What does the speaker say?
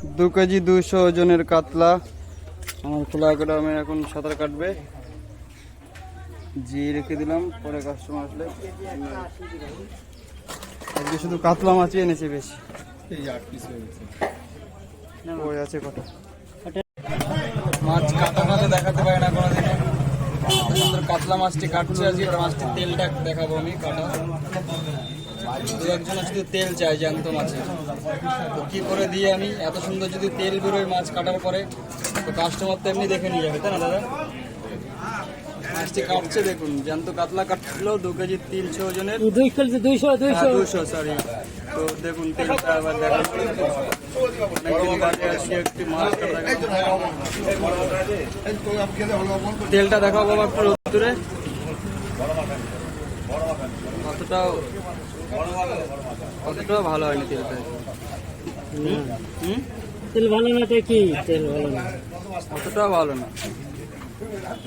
2 KG 200 ওজনের কাতলা আমার খোলা গ্রামে এখন সাঁতার কাটবে। জি রেখে দিলাম, পরে কাস্টমার আসলে। আজকে শুধু কাতলা মাছই এনেছে বেশি। ওই আছে কটা মাছ কাটা মাছ দেখাতে পারে না কোনোদিনও। সুন্দর কাতলা মাছটি কাটছে আজকে। মাছটির তেলটা দেখাবো আমি কাটা। দু একজন শুধু তেল চাই জ্যান্ত মাছে, তো কি করে দিয়ে আমি? এত সুন্দর যদি তেল বেরোয় মাছ কাটার পরে, তো কাস্টমার তো এমনি দেখে নিয়ে যাবে, তাই না দাদা? মাছটি কাটছে দেখুন, জ্যান্ত কাতলা কাটছিল 2 কেজি 300 ওজনের। 200 সরি। তো দেখুন তেলটা আবার দেখুন, একটি মাছ তেলটা দেখাবো বাবা একটু রোদ্দুরে। অতটাও ভালো হয়নি তেলটা। তেল ভালো না, কি তেল ভালো না, অতটাও ভালো না।